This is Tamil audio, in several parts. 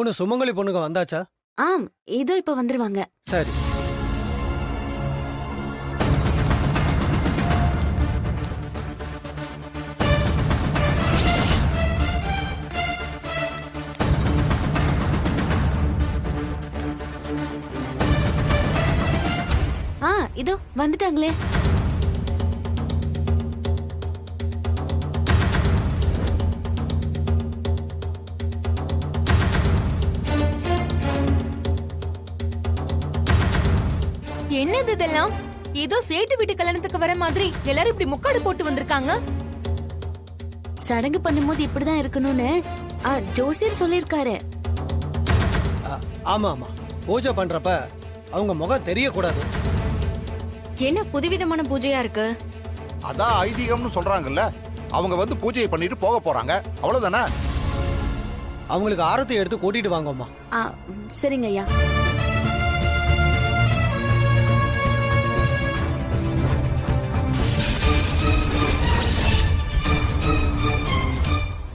3 சுமங்கலி பொண்ணுங்க வந்தாச்சா? ஆம், இதோ இப்ப வந்துருவாங்க. சரி. இதோ வந்துட்டாங்களே. என்னது இதெல்லாம்? ஏதோ சேட்டு வீட்டு கல்யாணத்துக்கு வர மாதிரி எல்லாரும் இப்படி முக்காடு போட்டு வந்திருக்காங்க. சடங்கு பண்ணும்போது இப்படிதான் இருக்கணும்னு ஜோசியர் சொல்லிருக்காரு. ஆமா ஆமா, பூஜை பண்றப்ப அவங்க முகம் தெரியக்கூடாது. என்ன புதுவிதமான பூஜையா இருக்கு? அதான் ஐதீகம்னு சொல்றாங்கல்ல. அவங்க வந்து பூஜையை பண்ணிட்டு போக போறாங்க, அவ்வளவுதானே? அவங்களுக்கு ஆரத்தி எடுத்து கூட்டிட்டு வாங்கம்மா. சரிங்க ஐயா.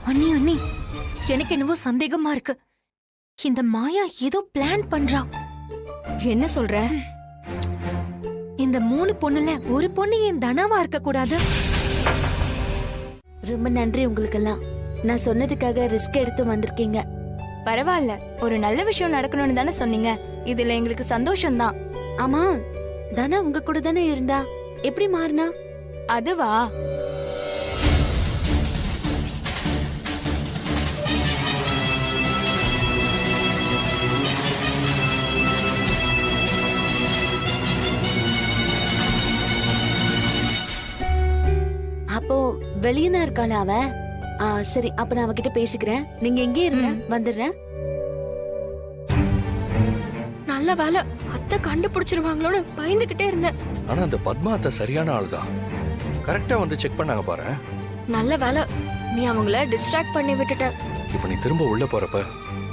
அண்ணி அண்ணி, எனக்கு என்னவோ சந்தேகமா இருக்கு. இந்த மாயா ஏதோ பிளான் பண்றா. என்ன சொல்ற? இந்த 3 பொண்ணுல ஒரு பொண்ணு என் தனாவா இருக்க கூடாது? ரொம்ப நன்றி உங்களுக்கெல்லாம். நான் சொன்னதுக்காக ரிஸ்க் எடுத்து வந்திருக்கீங்க. பரவாயில்ல, ஒரு நல்ல விஷயம் நடக்கணும்னு தானே சொன்னீங்க. இதுல எங்களுக்கு சந்தோஷம்தான். ஆமா, தனா உங்க கூட தானே இருந்தா, எப்படி மாறினா? அதுவா? அப்போ வெளியே தான் இருக்காளா அவ? சரி, அப்ப நான் அவகிட்ட பேசிக்கிறேன். நீங்க எங்கே இருங்க, வந்துடுறேன். நல்ல வேலை, அத்தை கண்டுபிடிச்சிருவாங்களோன்னு பயந்துகிட்டே இருந்தேன். ஆனா அந்த பத்மா அத்தை சரியான ஆளுதான். கரெக்டா வந்து செக் பண்ணாங்க பாரு. நல்ல வேலை, நீ அவங்கள டிஸ்ட்ராக்ட் பண்ணி விட்டுட்ட. இப்ப நீ திரும்ப உள்ள போறப்ப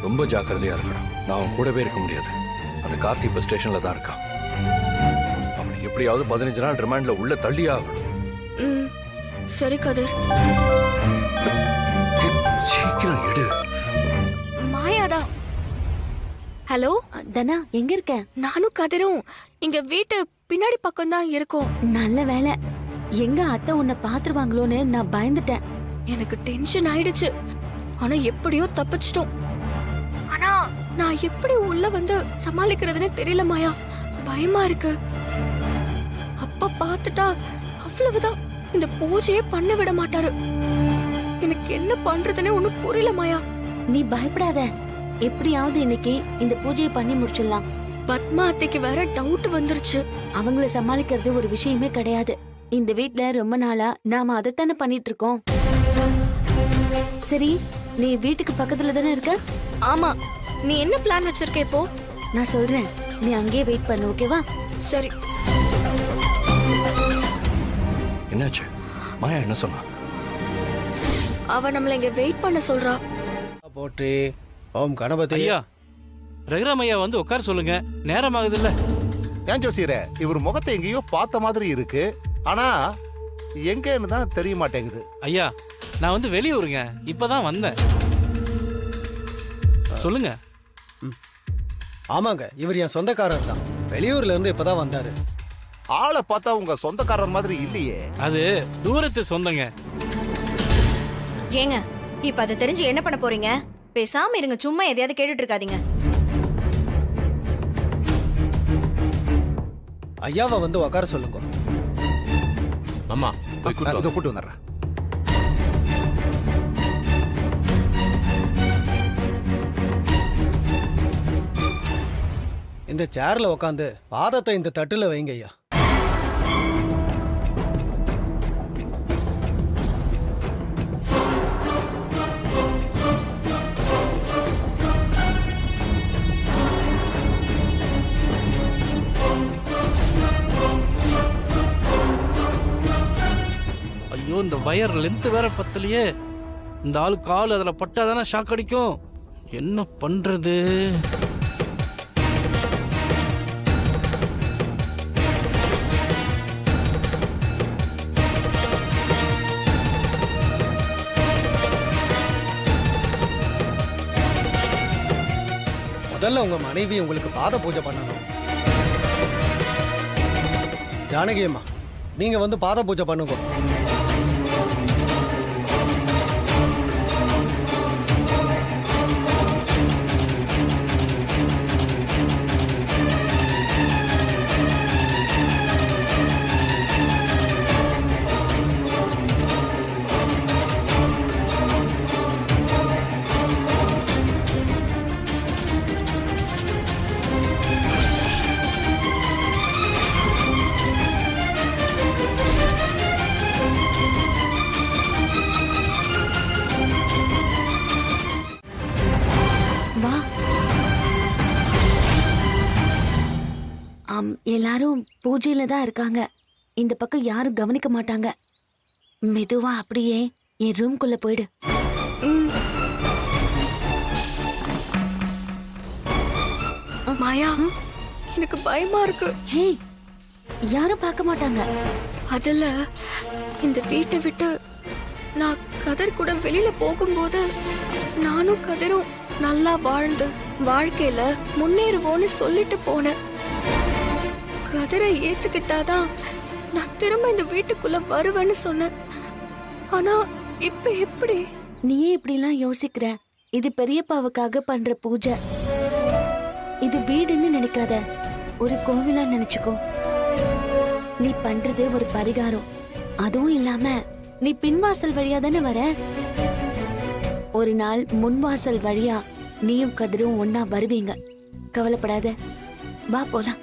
ரொம்ப ஜாக்கிரதையா இருக்கணும். நான் அவன் கூடவே இருக்க முடியாது. அந்த கார்த்தி இப்ப ஸ்டேஷன்ல தான் இருக்கான். அவனை எப்படியாவது 15 நாள் ரிமாண்ட்ல உள்ள தள்ளி ஆகணும். சரி கதிர். சீக்கிரம் எடு. மாயாதான். ஹலோ தனா, எங்க இருக்க? நானும் கதிரும் இங்க வீட்டு பின்னாடி பக்கம் தான் இருக்கோம். நல்ல வேலை, எங்க அத்தை உன்னை பாத்துருவாங்களோன்னு நான் பயந்துட்டேன். எனக்கு டென்ஷன் ஆயிடுச்சு. ஆனா எப்படியோ தப்பிச்சிட்டோம். ஆனா நான் எப்படி உள்ள வந்து சமாளிக்கிறதுன்னு தெரியல மாயா. பயமா இருக்கு. அப்பா பாத்துட்டா அவ்வளவுதான், இந்த பூஜையே பண்ண விட மாட்டாரு. எனக்கு என்ன பண்றதுன்னு ஒண்ணும் புரியல மாயா. நீ பயப்படாத, எப்படியாவது இன்னைக்கு இந்த பூஜையை பண்ணி முடிச்சிடலாம். பத்மா அத்தைக்கு வேற டவுட் வந்துருச்சு. அவங்கள சமாளிக்கிறது ஒரு விஷயமே கிடையாது. இந்த வீட்ல ரொம்ப நாளா நாம அதைத்தானே பண்ணிட்டு இருக்கோம். சரி, நீ வீட்டுக்கு பக்கத்துல தானே இருக்க? ஆமா. நீ என்ன பிளான் வச்சிருக்க இப்போ? நான் சொல்றேன், நீ அங்கேயே வெயிட் பண்ணு, ஓகேவா? சரி. என்னாச்சு? மாயா என்ன சொன்னா? அவ நம்மள இங்க வெயிட் பண்ண சொல்றா. போற்றி ஓம் கணபதி. ஐயா, ரகுராம் ஐயா வந்து உட்கார சொல்லுங்க, நேரம் ஆகுது இல்ல? ஏன் ஜோசியரே, இவர் முகத்தை எங்கேயோ பார்த்த மாதிரி இருக்கு, ஆனா எங்கன்னு தான் தெரிய மாட்டேங்குது. ஐயா, நான் வந்து வெளியூருங்க, இப்பதான் வந்தேன். சொல்லுங்க. ஆமாங்க, இவர் என் சொந்தக்காரர் தான். வெளியூர்ல இருந்து இப்பதான் வந்தாரு. ஆளை பார்த்தா உங்க சொந்தக்காரர் மாதிரி இல்லையே. அது தூரத்து சொந்தங்க. ஏங்க, இப்ப அதை தெரிஞ்சு என்ன பண்ண போறீங்க? பேசாம இருங்க, சும்மா எதையாவது கேட்டுட்டு இருக்காதீங்க. ஐயாவை வந்து உட்கார சொல்லுங்க. அம்மா போய் இதை கூட்டு வந்துடுறேன். இந்த சேர்ல உட்காந்து பாதத்தை இந்த தட்டுல வைங்க ஐயா. ஐயோ, இந்த வயர் லென்த் வேற பத்தலையே. இந்த ஆளு கால் அதுல பட்டாதானே ஷாக் அடிக்கும். என்ன பண்றது? முதல்ல உங்க மனைவி உங்களுக்கு பாத பூஜை பண்ணணும். ஜானகி அம்மா, நீங்க வந்து பாத பூஜை பண்ணுங்க. வா. எல்லாரும் பூஜையில தான் இருக்காங்க. இந்த பக்கம் யாரும் கவனிக்க மாட்டாங்க. மெதுவா அப்படியே என் ரூம்குள்ள போயிடு. மாயா, எனக்கு பயமா இருக்கு. ஹே, யாரும் பார்க்க மாட்டாங்க. அதுல இந்த வீட்டை விட்டு நான் கதிர் கூட வெளியில போகும்போது நானும் கதிரும் நல்லா வாழ்ந்து வாழ்க்கையில முன்னேறுவோன்னு சொல்லிட்டு போனேன். கதிரை ஏத்துக்கிட்டாதான் நான் திரும்ப இந்த வீட்டுக்குள்ள வருவேன்னு சொன்னேன். ஆனா இப்ப எப்படி? நீயே இப்படிலாம் யோசிக்கிற? இது பெரியப்பாவுக்காக பண்ற பூஜை. இது வீடுன்னு நினைக்காத, ஒரு கோவிலா நினைச்சுக்கோ. நீ பண்றது ஒரு பரிகாரம். அதுவும் இல்லாம நீ பின்வாசல் வழியா தானே வர. ஒரு நாள் முன்வாசல் வழியா நீயும் கதிரும் ஒன்னா வருவீங்க. கவலைப்படாத, வா போலாம்.